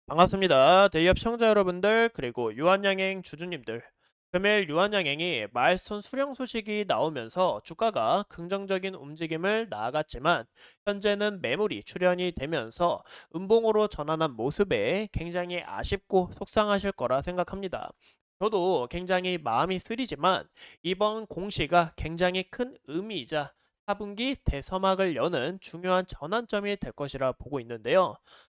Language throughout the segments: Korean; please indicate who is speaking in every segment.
Speaker 1: 반갑습니다. 대기업 시청자 여러분들, 그리고 유한양행 주주님들. 금일 유한양행이 마일스톤 수령 소식이 나오면서 주가가 긍정적인 움직임을 나아갔지만 현재는 매물이 출현이 되면서 음봉으로 전환한 모습에 굉장히 아쉽고 속상하실 거라 생각합니다. 저도 굉장히 마음이 쓰리지만 이번 공시가 굉장히 큰 의미이자 4분기 대서막을 여는 중요한 전환점이 될 것이라 보고 있는데요.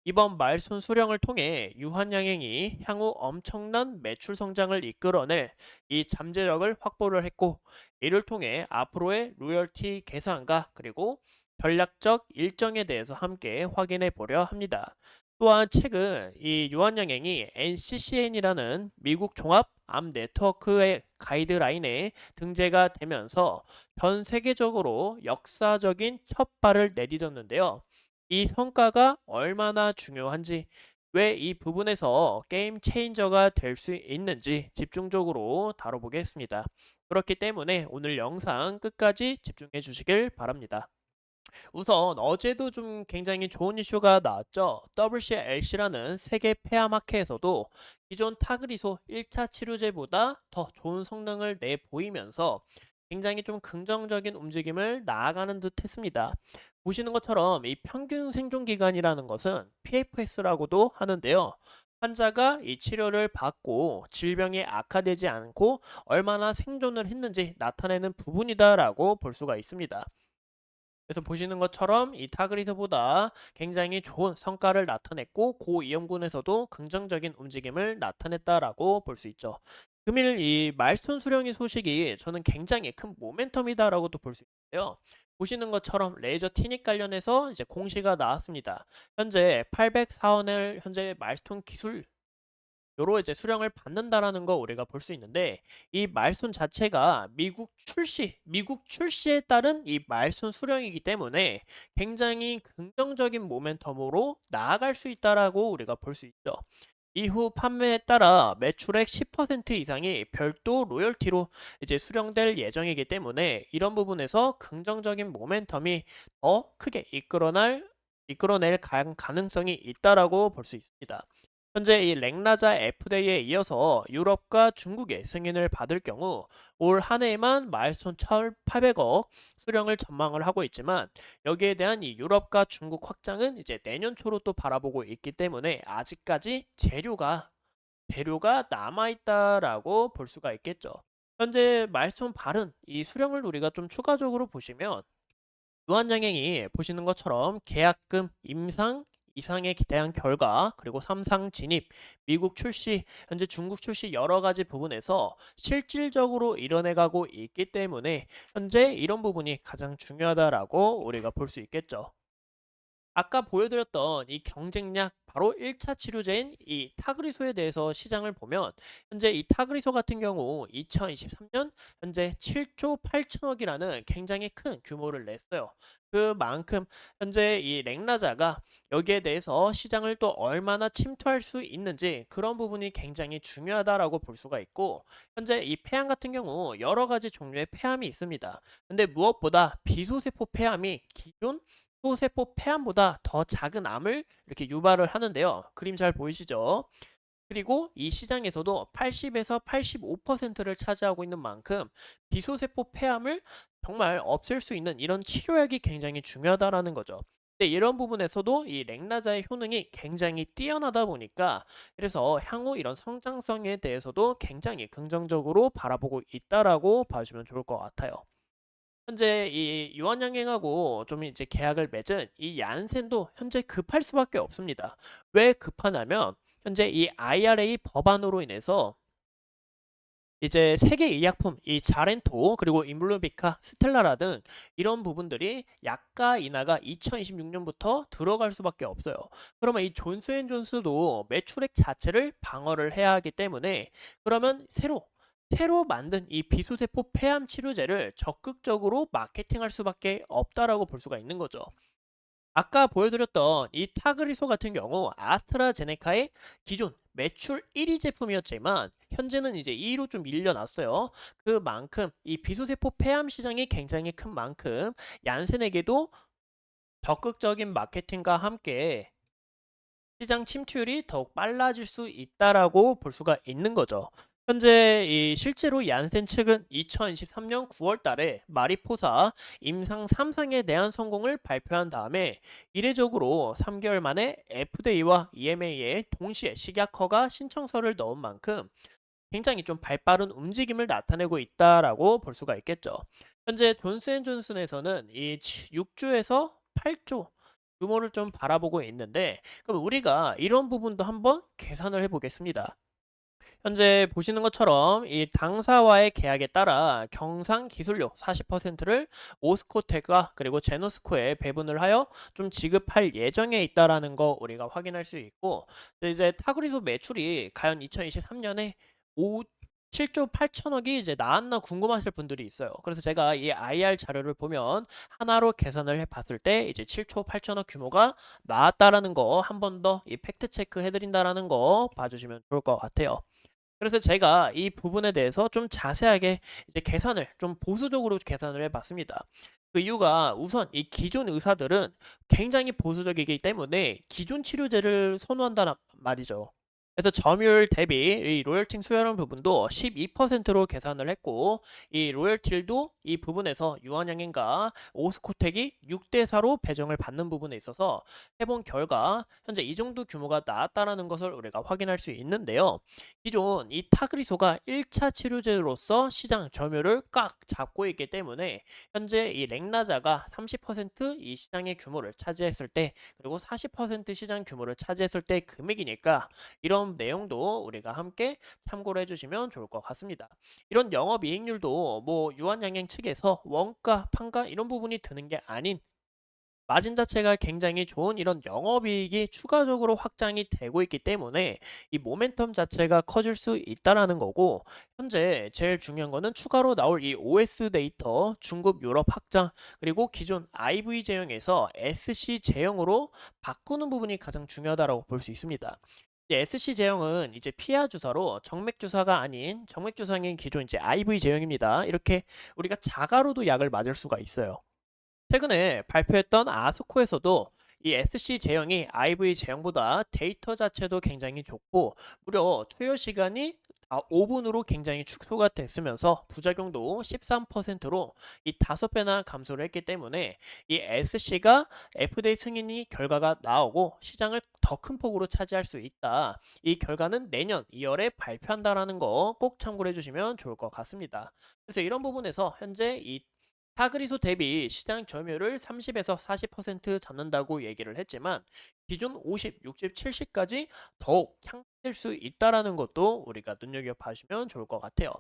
Speaker 1: 이번 말손 수령을 통해 유한양행이 향후 엄청난 매출 성장을 이끌어낼 이 잠재력을 확보를 했고, 이를 통해 앞으로의 로열티 계산과 그리고 전략적 일정에 대해서 함께 확인해 보려 합니다. 또한 최근 이 유한양행이 NCCN이라는 미국 종합 암 네트워크의 가이드라인에 등재가 되면서 전 세계적으로 역사적인 첫 발을 내디뎠는데요. 이 성과가 얼마나 중요한지, 왜 이 부분에서 게임 체인저가 될 수 있는지 집중적으로 다뤄보겠습니다. 그렇기 때문에 오늘 영상 끝까지 집중해 주시길 바랍니다. 우선 어제도 좀 굉장히 좋은 이슈가 나왔죠. WCLC라는 세계 폐암 학회에서도 기존 타그리소 1차 치료제보다 더 좋은 성능을 내보이면서 굉장히 좀 긍정적인 움직임을 나아가는 듯 했습니다. 보시는 것처럼 이 평균 생존 기간이라는 것은 PFS라고도 하는데요. 환자가 이 치료를 받고 질병이 악화되지 않고 얼마나 생존을 했는지 나타내는 부분이다라고 볼 수가 있습니다. 그래서 보시는 것처럼 이 타그리스보다 굉장히 좋은 성과를 나타냈고 고위험군에서도 긍정적인 움직임을 나타냈다라고 볼 수 있죠. 금일 이 말스톤 수령의 소식이 저는 굉장히 큰 모멘텀이다라고도 볼 수 있는데요. 보시는 것처럼 레이저 티닉 관련해서 이제 공시가 나왔습니다. 현재 804원을 현재 말스톤 기술 요로 이제 수령을 받는다라는 거 우리가 볼 수 있는데, 이 말손 자체가 미국 출시에 따른 이 말손 수령이기 때문에 굉장히 긍정적인 모멘텀으로 나아갈 수 있다라고 우리가 볼 수 있죠. 이후 판매에 따라 매출액 10% 이상이 별도 로열티로 이제 수령될 예정이기 때문에 이런 부분에서 긍정적인 모멘텀이 더 크게 이끌어낼 가능성이 있다라고 볼 수 있습니다. 현재 이 렉나자 F대에 이어서 유럽과 중국의 승인을 받을 경우 올 한 해에만 마일스톤 1,800억 수령을 전망을 하고 있지만, 여기에 대한 이 유럽과 중국 확장은 이제 내년 초로 또 바라보고 있기 때문에 아직까지 재료가 남아 있다라고 볼 수가 있겠죠. 현재 마일스톤 발은 이 수령을 우리가 좀 추가적으로 보시면 유한양행이 보시는 것처럼 계약금 임상 이상에 대한 결과, 그리고 3상 진입, 미국 출시, 현재 중국 출시 여러 가지 부분에서 실질적으로 이뤄내가고 있기 때문에 현재 이런 부분이 가장 중요하다라고 우리가 볼 수 있겠죠. 아까 보여드렸던 이 경쟁력 바로 1차 치료제인 이 타그리소에 대해서 시장을 보면 현재 이 타그리소 같은 경우 2023년 현재 7조 8천억이라는 굉장히 큰 규모를 냈어요. 그만큼 현재 이 렉나자가 여기에 대해서 시장을 또 얼마나 침투할 수 있는지, 그런 부분이 굉장히 중요하다라고 볼 수가 있고, 현재 이 폐암 같은 경우 여러 가지 종류의 폐암이 있습니다. 근데 무엇보다 비소세포 폐암이 기존 소세포 폐암보다 더 작은 암을 이렇게 유발을 하는데요. 그림 잘 보이시죠? 그리고 이 시장에서도 80에서 85%를 차지하고 있는 만큼 비소세포 폐암을 정말 없앨 수 있는 이런 치료약이 굉장히 중요하다라는 거죠. 근데 이런 부분에서도 이 렉나자의 효능이 굉장히 뛰어나다 보니까, 그래서 향후 이런 성장성에 대해서도 굉장히 긍정적으로 바라보고 있다라고 봐주면 좋을 것 같아요. 현재 이 유한양행하고 좀 이제 계약을 맺은 이 얀센도 현재 급할 수밖에 없습니다. 왜 급하냐면 현재 이 IRA 법안으로 인해서 이제 세계 의약품 이 자렌토, 그리고 임블루비카, 스텔라라 등 이런 부분들이 약가 인하가 2026년부터 들어갈 수밖에 없어요. 그러면 이 존스앤존스도 매출액 자체를 방어를 해야 하기 때문에, 그러면 새로 만든 이 비수세포 폐암 치료제를 적극적으로 마케팅할 수밖에 없다라고 볼 수가 있는 거죠. 아까 보여드렸던 이 타그리소 같은 경우 아스트라제네카의 기존 매출 1위 제품이었지만 현재는 이제 2위로 좀 밀려났어요. 그만큼 이 비소세포 폐암 시장이 굉장히 큰 만큼 얀센에게도 적극적인 마케팅과 함께 시장 침투율이 더욱 빨라질 수 있다라고 볼 수가 있는 거죠. 현재 실제로 얀센 측은 2023년 9월 달에 마리포사 임상 3상에 대한 성공을 발표한 다음에 이례적으로 3개월 만에 FDA와 EMA에 동시에 식약 허가 신청서를 넣은 만큼 굉장히 좀 발빠른 움직임을 나타내고 있다라고 볼 수가 있겠죠. 현재 존스앤존슨에서는 이 6주에서 8조 규모를 좀 바라보고 있는데, 그럼 우리가 이런 부분도 한번 계산을 해보겠습니다. 현재 보시는 것처럼 이 당사와의 계약에 따라 경상 기술료 40%를 오스코텍과 그리고 제노스코에 배분을 하여 좀 지급할 예정에 있다라는 거 우리가 확인할 수 있고, 이제 타그리소 매출이 과연 2023년에 7조 8천억이 이제 나왔나 궁금하실 분들이 있어요. 그래서 제가 이 IR 자료를 보면 하나로 계산을 해봤을 때 이제 7조 8천억 규모가 나왔다라는 거 한 번 더 이 팩트 체크 해드린다라는 거 봐주시면 좋을 것 같아요. 그래서 제가 이 부분에 대해서 좀 자세하게 이제 계산을 좀 보수적으로 계산을 해봤습니다. 그 이유가 우선 이 기존 의사들은 굉장히 보수적이기 때문에 기존 치료제를 선호한다는 말이죠. 그래서 점유율 대비 이 로열팅 수혜라는 부분도 12%로 계산을 했고, 이 로열티도 이 부분에서 유한양행과 오스코텍이 6대4로 배정을 받는 부분에 있어서 해본 결과 현재 이 정도 규모가 나왔다라는 것을 우리가 확인할 수 있는데요. 기존 이 타그리소가 1차 치료제로서 시장 점유율을 꽉 잡고 있기 때문에 현재 이 렉나자가 30%이 시장의 규모를 차지했을 때, 그리고 40% 시장 규모를 차지했을 때 금액이니까 이런 내용도 우리가 함께 참고를 해주시면 좋을 것 같습니다. 이런 영업이익률도 뭐 유한양행 측에서 원가, 판가 이런 부분이 드는 게 아닌 마진 자체가 굉장히 좋은 이런 영업이익이 추가적으로 확장이 되고 있기 때문에 이 모멘텀 자체가 커질 수 있다라는 거고, 현재 제일 중요한 거는 추가로 나올 이 OS 데이터 중급 유럽 확장, 그리고 기존 IV 제형에서 SC 제형으로 바꾸는 부분이 가장 중요하다고 볼 수 있습니다. SC 제형은 이제 피하 주사로 정맥 주사가 아닌 정맥 주사인 기존 이제 IV 제형입니다. 이렇게 우리가 자가로도 약을 맞을 수가 있어요. 최근에 발표했던 아스코에서도 이 SC 제형이 IV 제형보다 데이터 자체도 굉장히 좋고 무려 투여 시간이 5분으로 굉장히 축소가 됐으면서 부작용도 13%로 이 5배나 감소를 했기 때문에 이 SC가 FDA 승인이 결과가 나오고 시장을 더 큰 폭으로 차지할 수 있다. 이 결과는 내년 2월에 발표한다라는 거 꼭 참고해 주시면 좋을 것 같습니다. 그래서 이런 부분에서 현재 이 타그리소 대비 시장 점유율을 30에서 40% 잡는다고 얘기를 했지만 기존 50, 60, 70까지 더욱 향상될 수 있다라는 것도 우리가 눈여겨봐주면 좋을 것 같아요.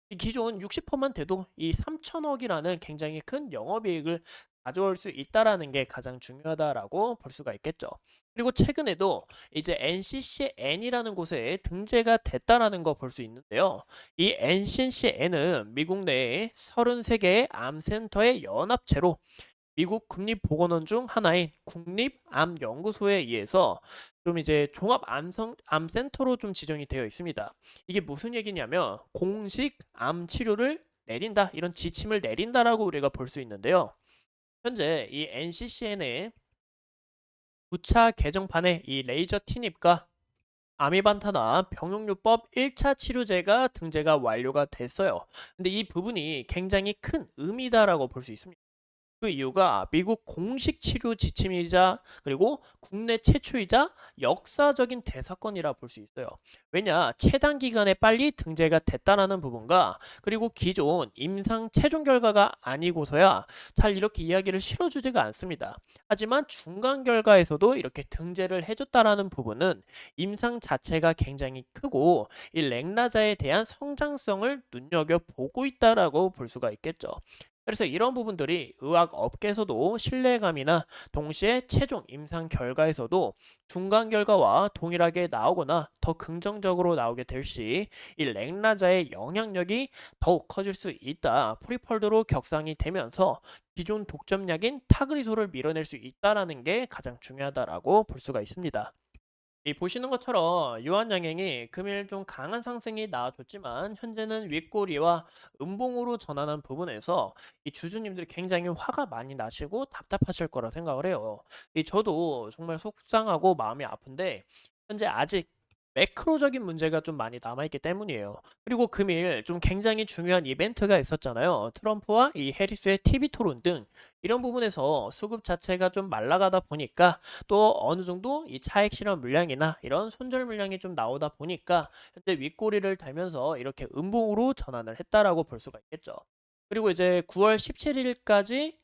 Speaker 1: 이 기존 60%만 돼도 이 3천억이라는 굉장히 큰 영업이익을 가져올 수 있다라는 게 가장 중요하다라고 볼 수가 있겠죠. 그리고 최근에도 이제 NCCN이라는 곳에 등재가 됐다라는 거 볼 수 있는데요. 이 NCCN은 미국 내에 33개의 암센터의 연합체로 미국 국립보건원 중 하나인 국립암연구소에 의해서 좀 이제 암센터로 좀 지정이 되어 있습니다. 이게 무슨 얘기냐면 공식 암 치료를 내린다, 이런 지침을 내린다라고 우리가 볼 수 있는데요. 현재 이 NCCN의 9차 개정판에 이 레이저 티닙과 아미반타나 병용요법 1차 치료제가 등재가 완료가 됐어요. 근데 이 부분이 굉장히 큰 의미다라고 볼 수 있습니다. 그 이유가 미국 공식 치료 지침이자 그리고 국내 최초이자 역사적인 대사건이라 볼 수 있어요. 왜냐, 최단 기간에 빨리 등재가 됐다라는 부분과 그리고 기존 임상 최종 결과가 아니고서야 잘 이렇게 이야기를 실어주지가 않습니다. 하지만 중간 결과에서도 이렇게 등재를 해줬다라는 부분은 임상 자체가 굉장히 크고 이 렉나자에 대한 성장성을 눈여겨보고 있다라고 볼 수가 있겠죠. 그래서 이런 부분들이 의학 업계에서도 신뢰감이나 동시에 최종 임상 결과에서도 중간 결과와 동일하게 나오거나 더 긍정적으로 나오게 될 시 이 렉나자의 영향력이 더욱 커질 수 있다. 프리펄드로 격상이 되면서 기존 독점약인 타그리소를 밀어낼 수 있다라는 게 가장 중요하다라고 볼 수가 있습니다. 이 보시는 것처럼 유한양행이 금일 좀 강한 상승이 나와줬지만 현재는 윗꼬리와 음봉으로 전환한 부분에서 이 주주님들이 굉장히 화가 많이 나시고 답답하실 거라 생각을 해요. 이 저도 정말 속상하고 마음이 아픈데 현재 아직 매크로적인 문제가 좀 많이 남아있기 때문이에요. 그리고 금일 좀 굉장히 중요한 이벤트가 있었잖아요. 트럼프와 이 해리스의 TV 토론 등 이런 부분에서 수급 자체가 좀 말라가다 보니까 또 어느 정도 이 차익 실현 물량이나 이런 손절 물량이 좀 나오다 보니까 현재 윗꼬리를 달면서 이렇게 음봉으로 전환을 했다라고 볼 수가 있겠죠. 그리고 이제 9월 17일까지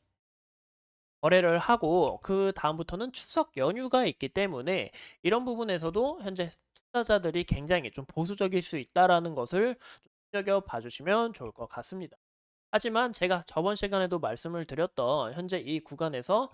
Speaker 1: 거래를 하고 그 다음부터는 추석 연휴가 있기 때문에 이런 부분에서도 현재 투자자들이 굉장히 좀 보수적일 수 있다라는 것을 좀 눈여겨 봐주시면 좋을 것 같습니다. 하지만 제가 저번 시간에도 말씀을 드렸던 현재 이 구간에서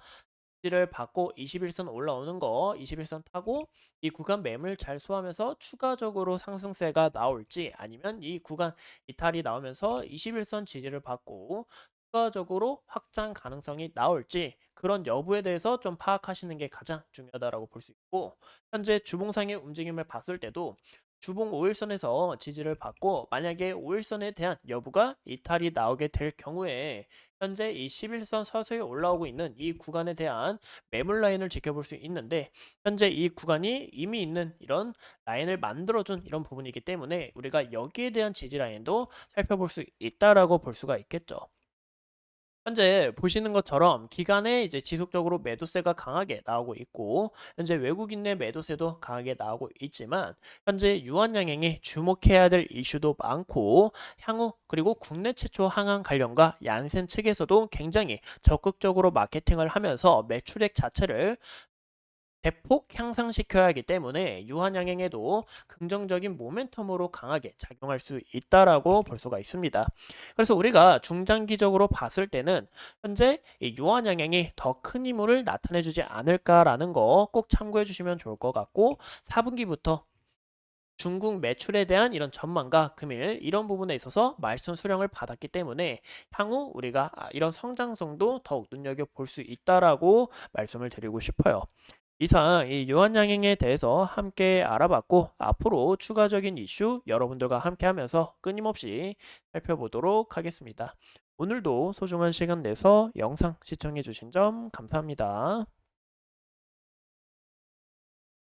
Speaker 1: 지지를 받고 21선 올라오는 거 21선 타고 이 구간 매물 잘 소화하면서 추가적으로 상승세가 나올지 아니면 이 구간 이탈이 나오면서 21선 지지를 받고 추가적으로 확장 가능성이 나올지 그런 여부에 대해서 좀 파악하시는 게 가장 중요하다고 볼 수 있고 현재 주봉상의 움직임을 봤을 때도 주봉 5일선에서 지지를 받고 만약에 5일선에 대한 여부가 이탈이 나오게 될 경우에 현재 이 11선 서서히 올라오고 있는 이 구간에 대한 매물 라인을 지켜볼 수 있는데 현재 이 구간이 이미 있는 이런 라인을 만들어준 이런 부분이기 때문에 우리가 여기에 대한 지지 라인도 살펴볼 수 있다라고 볼 수가 있겠죠. 현재 보시는 것처럼 기간에 이제 지속적으로 매도세가 강하게 나오고 있고 현재 외국인 내 매도세도 강하게 나오고 있지만 현재 유한양행이 주목해야 될 이슈도 많고 향후 그리고 국내 최초 항한 관련과 얀센 측에서도 굉장히 적극적으로 마케팅을 하면서 매출액 자체를 대폭 향상시켜야 하기 때문에 유한양행에도 긍정적인 모멘텀으로 강하게 작용할 수 있다라고 볼 수가 있습니다. 그래서 우리가 중장기적으로 봤을 때는 현재 이 유한양행이 더 큰 힘을 나타내주지 않을까라는 거 꼭 참고해 주시면 좋을 것 같고 4분기부터 중국 매출에 대한 이런 전망과 금일 이런 부분에 있어서 말씀 수령을 받았기 때문에 향후 우리가 이런 성장성도 더욱 눈여겨볼 수 있다라고 말씀을 드리고 싶어요. 이상 이 유한양행에 대해서 함께 알아봤고 앞으로 추가적인 이슈 여러분들과 함께 하면서 끊임없이 살펴보도록 하겠습니다. 오늘도 소중한 시간 내서 영상 시청해 주신 점 감사합니다.